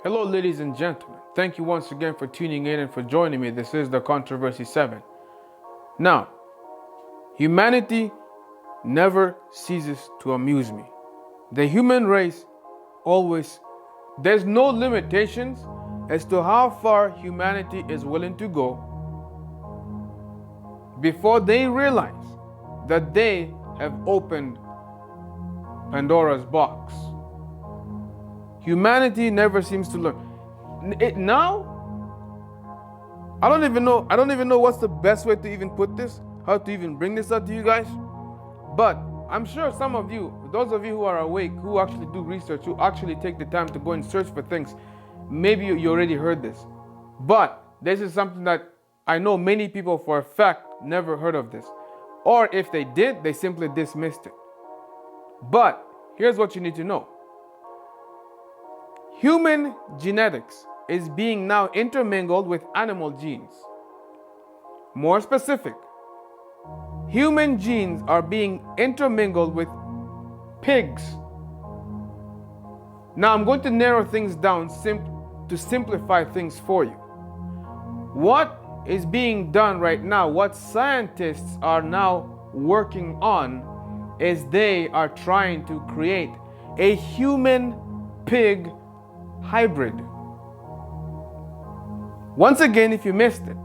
Hello, ladies and gentlemen. Thank you once again for tuning in and for joining me. This is the Controversy 7. Now, humanity never ceases to amuse me. The human race always, there's no limitations as to how far humanity is willing to go before they realize that they have opened Pandora's box. Humanity never seems to learn. Now, I don't even know what's the best way to even put this, how to even bring this up to you guys. But I'm sure some of you, those of you who are awake, who actually do research, who actually take the time to go and search for things, maybe you already heard this. But this is something that I know many people for a fact never heard of this. Or if they did, they simply dismissed it. But here's what you need to know. Human genetics is being now intermingled with animal genes. More specific, human genes are being intermingled with pigs. Now I'm going to narrow things down to simplify things for you. What is being done right now, what scientists are now working on, is they are trying to create a human-pig hybrid. Once again, if you missed it,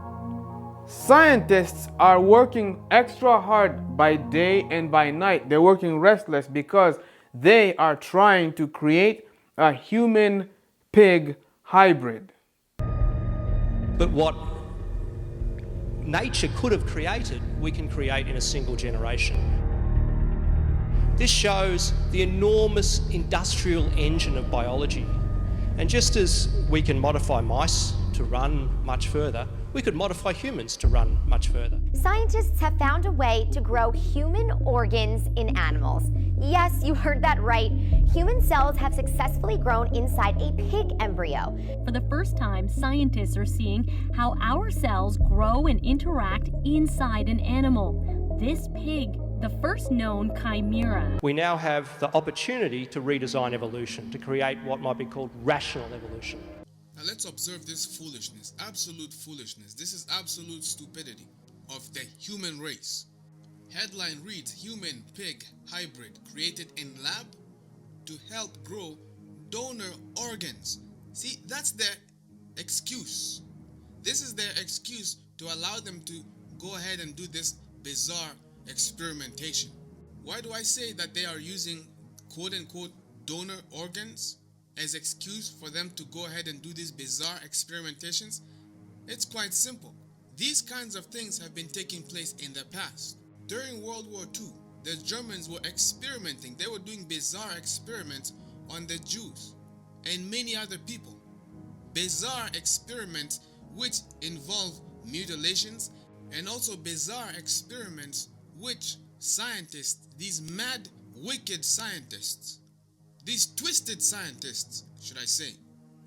scientists are working extra hard by day and by night. They're working restless because they are trying to create a human-pig hybrid. But what nature could have created, we can create in a single generation. This shows the enormous industrial engine of biology. And just as we can modify mice to run much further, we could modify humans to run much further. Scientists have found a way to grow human organs in animals. Yes, you heard that right. Human cells have successfully grown inside a pig embryo. For the first time, scientists are seeing how our cells grow and interact inside an animal. This pig, the first known chimera. We now have the opportunity to redesign evolution, to create what might be called rational evolution. Now let's observe this foolishness, absolute foolishness. This is absolute stupidity of the human race. Headline reads, human-pig hybrid created in lab to help grow donor organs. See, that's their excuse. This is their excuse to allow them to go ahead and do this bizarre experimentation. Why do I say that they are using quote-unquote donor organs as excuse for them to go ahead and do these bizarre experimentations? It's quite simple. These kinds of things have been taking place in the past. During World War II, the Germans were experimenting. They were doing bizarre experiments on the Jews and many other people. Bizarre experiments which involve mutilations, and also bizarre experiments which scientists, these mad, wicked scientists, these twisted scientists, should I say,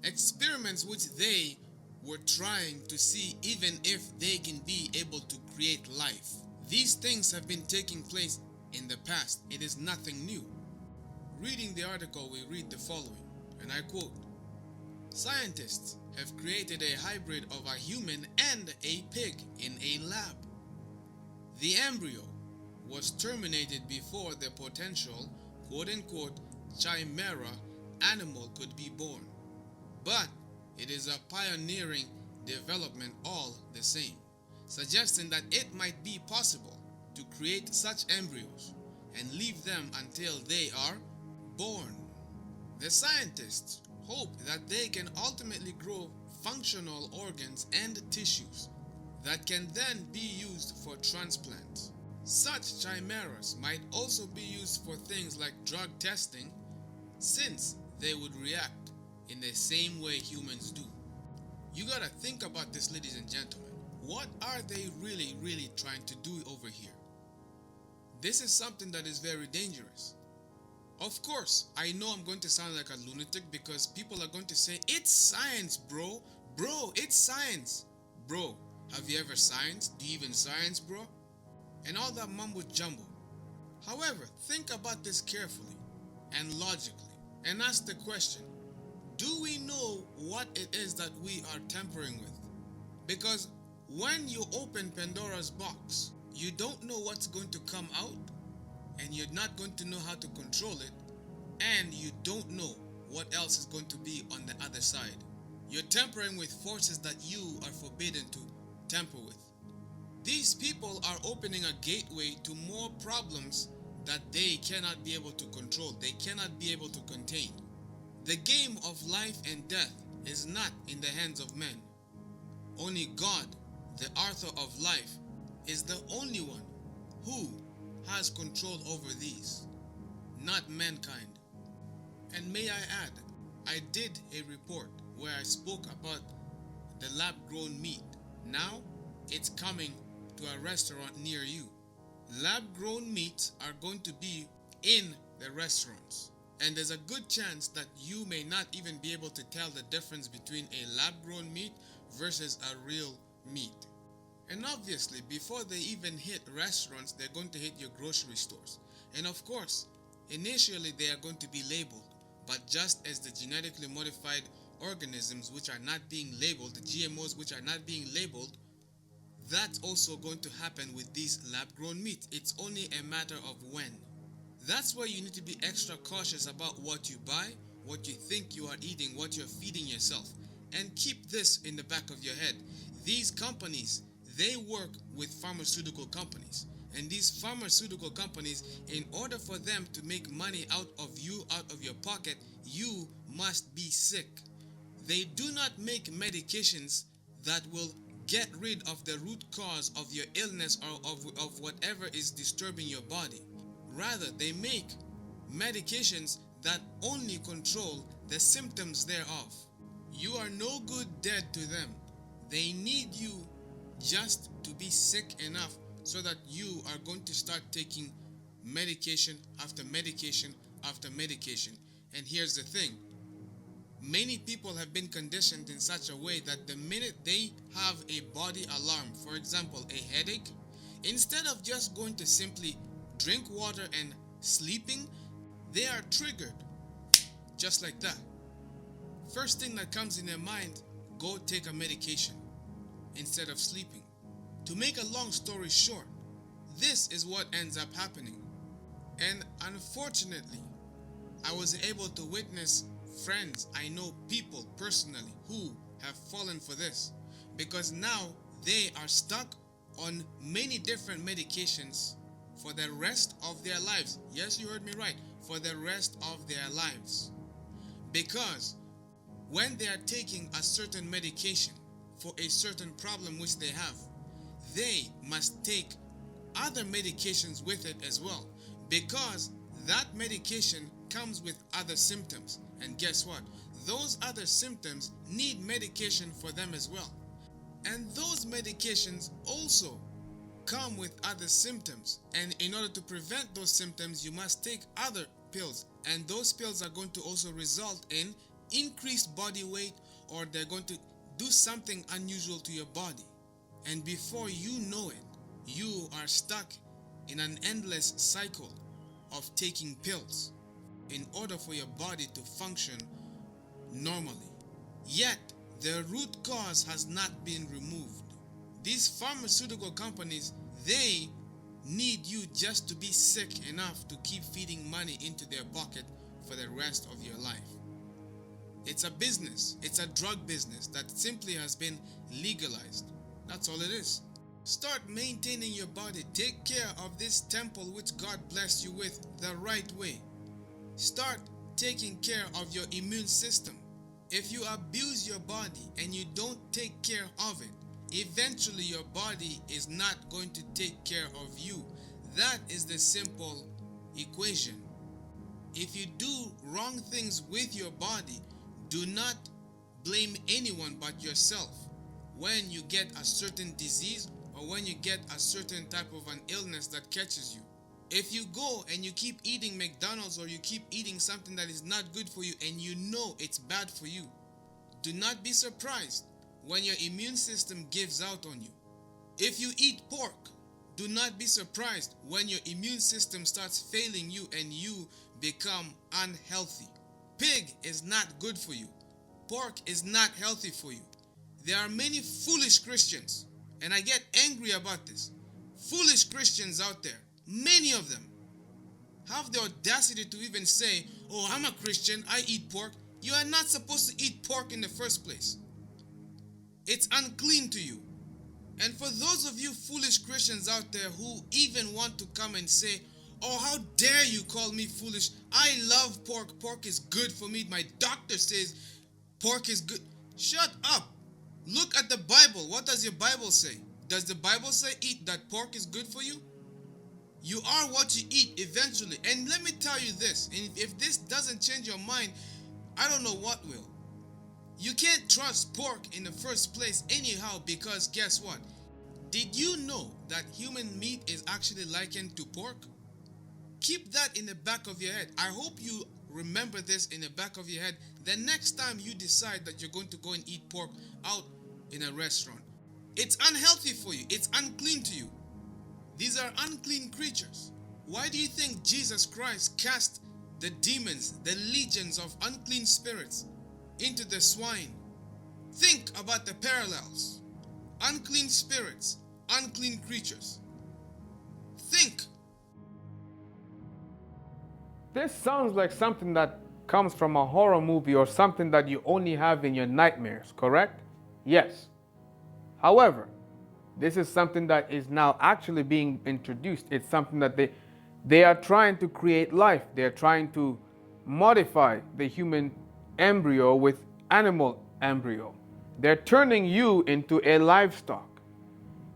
experiments which they were trying to see even if they can be able to create life. These things have been taking place in the past. It is nothing new. Reading the article, we read the following, and I quote, "Scientists have created a hybrid of a human and a pig in a lab. The embryo was terminated before the potential quote-unquote chimera animal could be born. But it is a pioneering development all the same, suggesting that it might be possible to create such embryos and leave them until they are born. The scientists hope that they can ultimately grow functional organs and tissues that can then be used for transplants. Such chimeras might also be used for things like drug testing, since they would react in the same way humans do." You gotta think about this, ladies and gentlemen. What are they really trying to do over here? This is something that is very dangerous. Of course, I know I'm going to sound like a lunatic because people are going to say, "It's science, bro. Bro, it's science." Bro, have you ever scienced? Do you even science, bro? And all that mumbo jumbo. However, think about this carefully and logically and ask the question, do we know what it is that we are tampering with? Because when you open Pandora's box, you don't know what's going to come out, and you're not going to know how to control it, and you don't know what else is going to be on the other side. You're tampering with forces that you are forbidden to tamper with. These people are opening a gateway to more problems that they cannot be able to control, they cannot be able to contain. The game of life and death is not in the hands of men. Only God, the author of life, is the only one who has control over these, not mankind. And may I add, I did a report where I spoke about the lab-grown meat. Now, it's coming to a restaurant near you. Lab-grown meats are going to be in the restaurants. And there's a good chance that you may not even be able to tell the difference between a lab-grown meat versus a real meat. And obviously, before they even hit restaurants, they're going to hit your grocery stores. And of course, initially they are going to be labeled. But just as the genetically modified organisms which are not being labeled, the GMOs which are not being labeled, that's also going to happen with these lab-grown meat. It's only a matter of when. That's why you need to be extra cautious about what you buy, what you think you are eating, what you're feeding yourself. And keep this in the back of your head. These companies, they work with pharmaceutical companies. And these pharmaceutical companies, in order for them to make money out of you, out of your pocket, you must be sick. They do not make medications that will get rid of the root cause of your illness or of whatever is disturbing your body. Rather, they make medications that only control the symptoms thereof. You are no good dead to them. They need you just to be sick enough so that you are going to start taking medication after medication after medication. And here's the thing. Many people have been conditioned in such a way that the minute they have a body alarm, for example, a headache, instead of just going to simply drink water and sleeping, they are triggered just like that. First thing that comes in their mind, go take a medication instead of sleeping. To make a long story short, this is what ends up happening. And unfortunately, I was able to witness friends, I know people personally who have fallen for this, because now they are stuck on many different medications for the rest of their lives. Yes, you heard me right, for the rest of their lives. Because when they are taking a certain medication for a certain problem which they have, they must take other medications with it as well, because that medication comes with other symptoms. And guess what? Those other symptoms need medication for them as well. And those medications also come with other symptoms. And in order to prevent those symptoms, you must take other pills. And those pills are going to also result in increased body weight, or they're going to do something unusual to your body. And before you know it, you are stuck in an endless cycle of taking pills in order for your body to function normally. Yet, the root cause has not been removed. These pharmaceutical companies, they need you just to be sick enough to keep feeding money into their pocket for the rest of your life. It's a business. It's a drug business that simply has been legalized. That's all it is. Start maintaining your body. Take care of this temple which God blessed you with the right way. Start taking care of your immune system. If you abuse your body and you don't take care of it, eventually your body is not going to take care of you. That is the simple equation. If you do wrong things with your body, do not blame anyone but yourself. When you get a certain disease or when you get a certain type of an illness that catches you, if you go and you keep eating McDonald's or you keep eating something that is not good for you and you know it's bad for you, do not be surprised when your immune system gives out on you. If you eat pork, do not be surprised when your immune system starts failing you and you become unhealthy. Pig is not good for you. pork is not healthy for you. There are many foolish Christians, and I get angry about this. Foolish Christians out there, many of them, have the audacity to even say, oh, I'm a Christian, I eat pork. You are not supposed to eat pork in the first place. It's unclean to you. And for those of you foolish Christians out there who even want to come and say, oh, how dare you call me foolish? I love pork. Pork is good for me. My doctor says pork is good. Shut up. Look at the Bible. What does your Bible say? Does the Bible say eat that pork is good for you? You are what you eat eventually. And let me tell you this, and if this doesn't change your mind, I don't know what will. You can't trust pork in the first place anyhow, because guess what? Did you know that human meat is actually likened to pork? Keep that in the back of your head. I hope you remember this in the back of your head the next time you decide that you're going to go and eat pork out in a restaurant. It's unhealthy for you. It's unclean to you. These are unclean creatures. Why do you think Jesus Christ cast the demons, the legions of unclean spirits into the swine? Think about the parallels. Unclean spirits, unclean creatures. Think. This sounds like something that comes from a horror movie or something that you only have in your nightmares, correct? Yes. However, this is something that is now actually being introduced. It's something that they are trying to create life. They're trying to modify the human embryo with animal embryo. They're turning you into a livestock.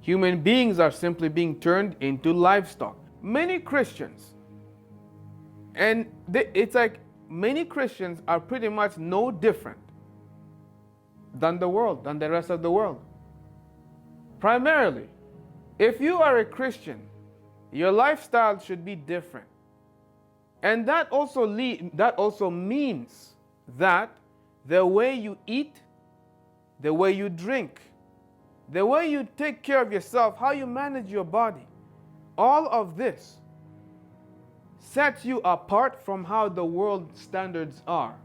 Human beings are simply being turned into livestock. Many Christians, and it's like many Christians are pretty much no different than the world, than the rest of the world. Primarily, if you are a Christian, your lifestyle should be different. And that also means that the way you eat, the way you drink, the way you take care of yourself, how you manage your body, all of this sets you apart from how the world standards are.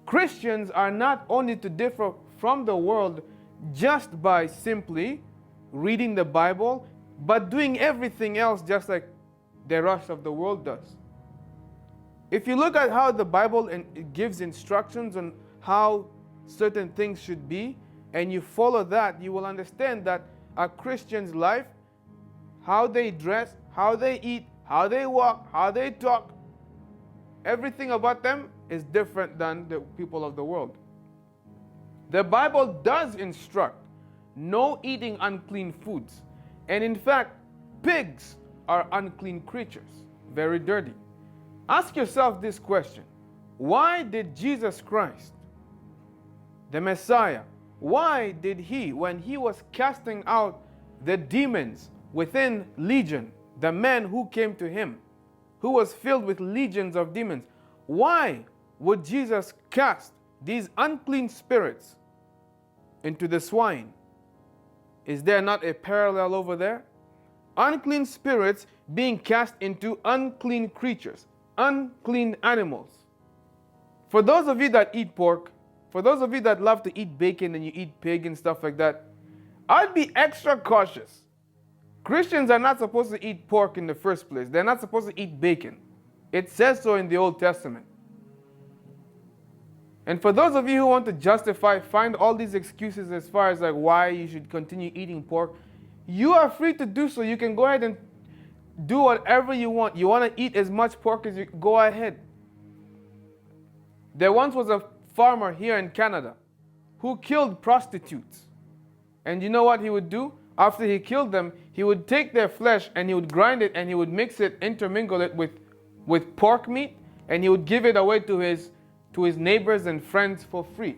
Christians are not only to differ from the world just by simply reading the Bible, but doing everything else just like the rest of the world does. If you look at how the Bible it gives instructions on how certain things should be, and you follow that, you will understand that a Christian's life, how they dress, how they eat, how they walk, how they talk, everything about them is different than the people of the world. The Bible does instruct no eating unclean foods. And in fact, pigs are unclean creatures, very dirty. Ask yourself this question. Why did Jesus Christ, the Messiah, why did he, when he was casting out the demons within Legion, the man who came to him, who was filled with legions of demons, why would Jesus cast these unclean spirits into the swine? Is there not a parallel over there? Unclean spirits being cast into unclean creatures, unclean animals. For those of you that eat pork, for those of you that love to eat bacon and you eat pig and stuff like that, I'd be extra cautious. Christians are not supposed to eat pork in the first place. They're not supposed to eat bacon. It says so in the Old Testament. And for those of you who want to justify, find all these excuses as far as like why you should continue eating pork, you are free to do so. You can go ahead and do whatever you want. You want to eat as much pork as you go ahead. There once was a farmer here in Canada who killed prostitutes. And you know what he would do? After he killed them, he would take their flesh and he would grind it and he would mix it, intermingle it with pork meat, and he would give it away to his neighbors and friends for free.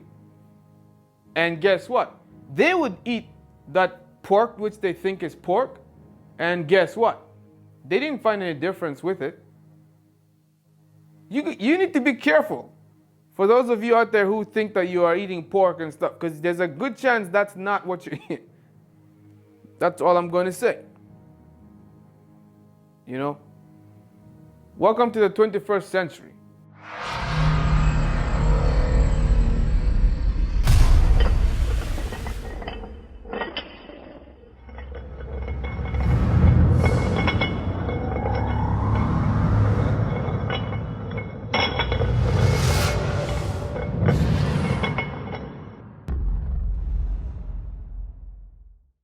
And guess what? They would eat that pork which they think is pork, and guess what? They didn't find any difference with it. You need to be careful. For those of you out there who think that you are eating pork and stuff, because there's a good chance that's not what you eat. That's all I'm going to say. You know? Welcome to the 21st century.